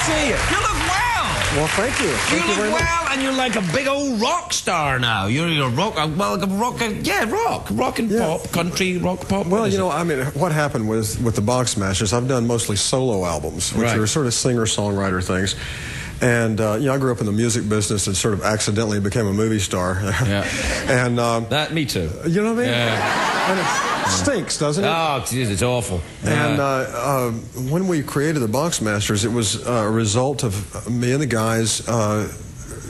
see you. You look well. Well, thank you. Thank you very look much. well, and you're like a big old rock star now. You're a rock, well, like a rock, rock and pop, country, rock, pop. Well, you know, I mean, what happened was with the Boxmasters, I've done mostly solo albums, which are sort of singer-songwriter things. And, you know, I grew up in the music business and sort of accidentally became a movie star. Yeah. And, that, me too. You know what I mean? Yeah. And it stinks, doesn't it? Oh, geez, it's awful. And when we created the Boxmasters, it was a result of me and the guys,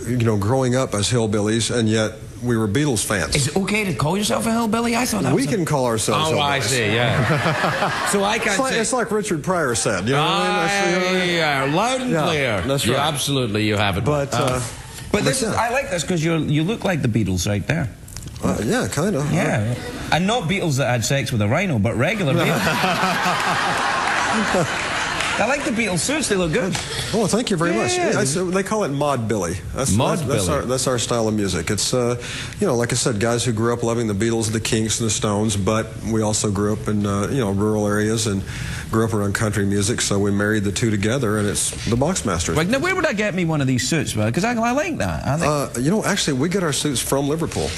you know, growing up as hillbillies, and yet we were Beatles fans. Is it okay to call yourself a hillbilly? I thought that we can call ourselves hillbillies. I see, yeah. So I can't say... It's like Richard Pryor said, you know what I mean? Yeah, loud and clear. That's right. Yeah, absolutely, you have it. But this is, I like this because you look like the Beatles right there. Yeah, kind of. Yeah. And not Beatles that had sex with a rhino, but regular Beatles. I like the Beatles suits, they look good. Oh, thank you very much. Yeah, they call it Mod Billy. That's our style of music. It's, you know, like I said, guys who grew up loving the Beatles, the Kinks, and the Stones, but we also grew up in, you know, rural areas and grew up around country music, so we married the two together, and it's the Boxmasters. Right, now where would I get me one of these suits, because I like that. You know, actually, we get our suits from Liverpool.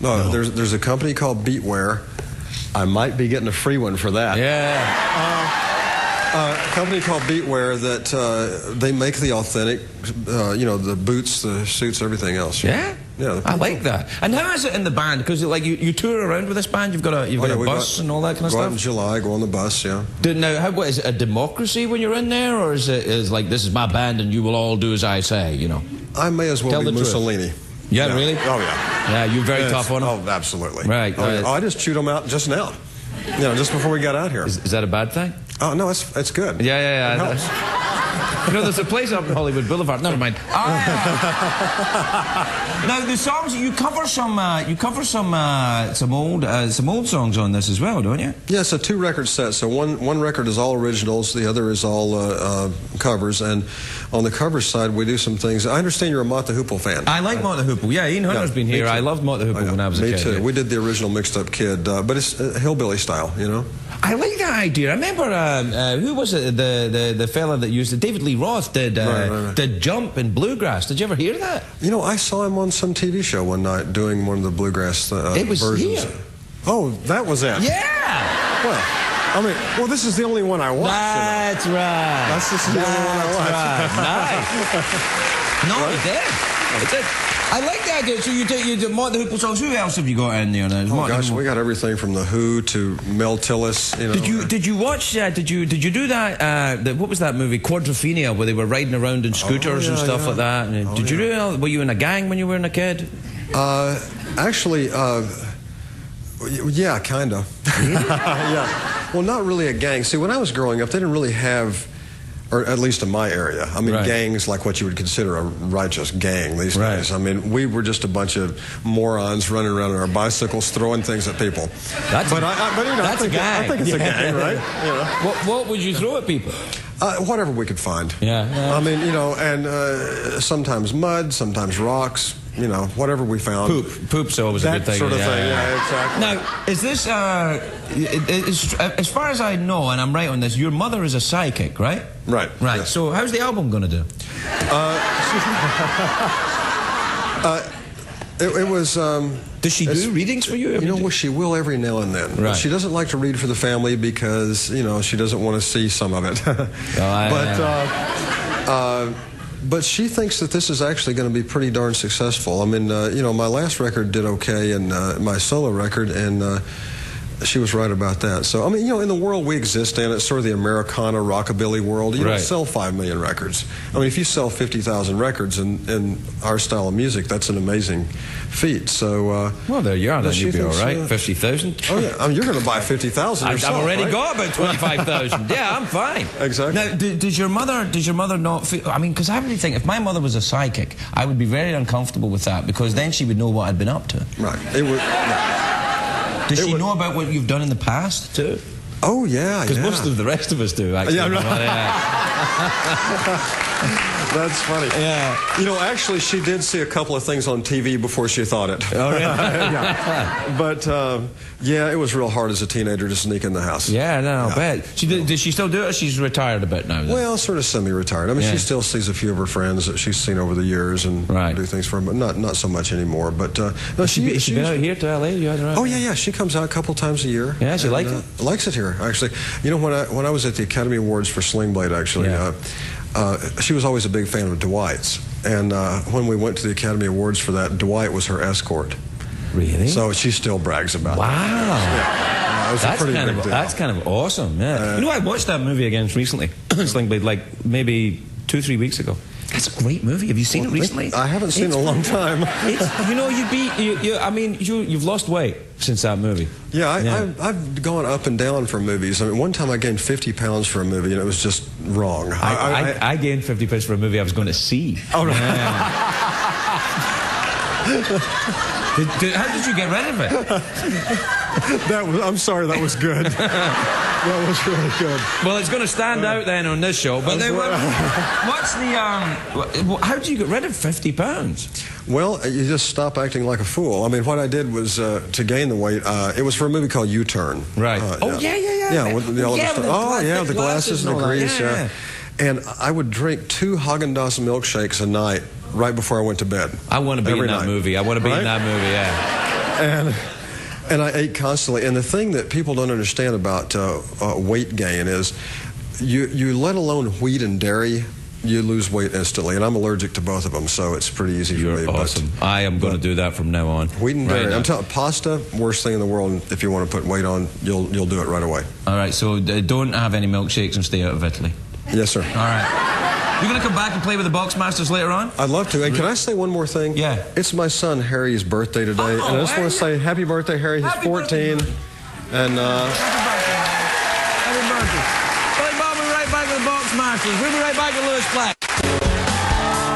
No. There's a company called Beatwear. I might be getting a free one for that. Yeah. A company called Beatwear that they make the authentic, you know, the boots, the suits, everything else. Yeah? Yeah. I like that. And how is it in the band? Because like you tour around with this band, you've got a bus and all that kind of stuff? Go out in July, go on the bus, yeah. Now, what, is it a democracy when you're in there, or is it like, this is my band and you will all do as I say, you know? I may as well be Mussolini. Yeah, really? Oh, yeah. Yeah, you're very tough on them? Oh, absolutely. Right. I just chewed them out just now. You know, just before we got out here. Is that a bad thing? Oh, no, it's good. Yeah. You know, there's a place up in Hollywood Boulevard. Never mind. Now the songs you cover some old songs on this as well, don't you? Yeah, it's a 2-record set. So one record is all originals, the other is all covers. And on the cover side, we do some things. I understand you're a Mott the Hoople fan. I like Mott the Hoople. Yeah, Ian Hunter's been here. I loved Mott the Hoople when I was a kid. Me too. Yeah. We did the original Mixed Up Kid, but it's hillbilly style, you know. I like that idea. I remember who was it? The fella that used it. David Lee Roth did Jump in Bluegrass. Did you ever hear that? You know, I saw him on some TV show one night doing one of the Bluegrass versions. Here. Oh, that was it. Yeah. Well, I mean, this is the only one I watched. That's right. That's just the only one I watched. Right. Nice. No, it did. It did. I like that idea. So you do Mott the Hoople songs. Who else have you got in there? Oh gosh, we got everything from the Who to Mel Tillis. You know. Did you watch? Did you do that? What was that movie, Quadrophenia, where they were riding around in scooters and stuff like that? And did you do it? Were you in a gang when you were a kid? Actually, yeah, kind of. Yeah. Well, not really a gang. See, when I was growing up, they didn't really have, or at least in my area, I mean, gangs like what you would consider a righteous gang these days. I mean, we were just a bunch of morons running around on our bicycles throwing things at people. That's a gang. I think it's a gang, right? You know. What would you throw at people? Whatever we could find. Yeah. I mean, you know, and sometimes mud, sometimes rocks. You know, whatever we found. Poop's always a good thing. That sort of thing, yeah, exactly. Now, is this, as far as I know, and I'm right on this, your mother is a psychic, right? Right. Yes. So how's the album going to do? It was... Does she do readings for you? You know, well, she will every now and then. Right. She doesn't like to read for the family because, you know, she doesn't want to see some of it. But she thinks that this is actually going to be pretty darn successful. I mean, you know, my last record did okay, and my solo record, and she was right about that. So, I mean, you know, in the world we exist in, it's sort of the Americana rockabilly world. You don't sell 5 million records. I mean, if you sell 50,000 records in our style of music, that's an amazing feat. So, well, there you are. Then you'll be all right. 50,000. Oh yeah, I mean, you're going to buy 50,000 yourself. I've already got about 25,000. Yeah, I'm fine. Exactly. Now, does your mother not feel? I mean, because I really think if my mother was a psychic, I would be very uncomfortable with that because then she would know what I'd been up to. Right. It would. Does she know about what you've done in the past too? Oh yeah, because most of the rest of us do actually. Yeah, right. That's funny. Yeah. You know, actually, she did see a couple of things on TV before she thought it. Oh, really? Yeah. But, yeah, it was real hard as a teenager to sneak in the house. Yeah, no, I bet. Does she still do it, or she's retired a bit now? Then? Well, sort of semi-retired. I mean, Yeah. she still sees a few of her friends that she's seen over the years and Right. do things for them, but not so much anymore. But no, Has she been out here to LA? You had her out? Oh yeah, she comes out a couple times a year. Yeah, she and, likes it? Likes it here, actually. You know, when I was at the Academy Awards for Sling Blade, actually, Yeah. she was always a big fan of Dwight's. And when we went to the Academy Awards for that, Dwight was her escort. Really? So she still brags about it. Wow. Yeah, it was a pretty big deal. That's kind of awesome. Yeah. You know, I watched that movie again recently, Sling Blade, like maybe 2-3 weeks ago. That's a great movie. Have you seen it recently? I haven't seen it in a long time. You know, you've lost weight since that movie. Yeah, I've gone up and down for movies. I mean, one time I gained 50 pounds for a movie, and it was just wrong. I gained 50 pounds for a movie I was going to see. Oh, no. How did you get rid of it? I'm sorry, that was good. That was really good. Well, it's going to stand out then on this show. But then, what's the how do you get rid of 50 pounds? Well, you just stop acting like a fool. I mean, what I did was to gain the weight. It was for a movie called U-Turn. Right. Yeah. Yeah, with the the glasses and the grease. Yeah. And I would drink 2 Haagen-Dazs milkshakes a night right before I went to bed. I want to be in that night. movie. I want to be in that movie. Yeah. And I ate constantly. And the thing that people don't understand about weight gain is you let alone wheat and dairy, you lose weight instantly. And I'm allergic to both of them, so it's pretty easy for me. You're awesome. I am going to do that from now on. Wheat and dairy. Right I'm telling pasta, worst thing in the world. And if you want to put weight on, you'll do it right away. All right, so don't have any milkshakes and stay out of Italy. Yes, sir. All right. You're going to come back and play with the Boxmasters later on? I'd love to. And can I say one more thing? Yeah. It's my son Harry's birthday today, and I just want to say happy birthday, Harry. He's 14. And Happy birthday. Happy birthday. Billy Bob will be right back with the Boxmasters. We'll be right back with Lewis Black.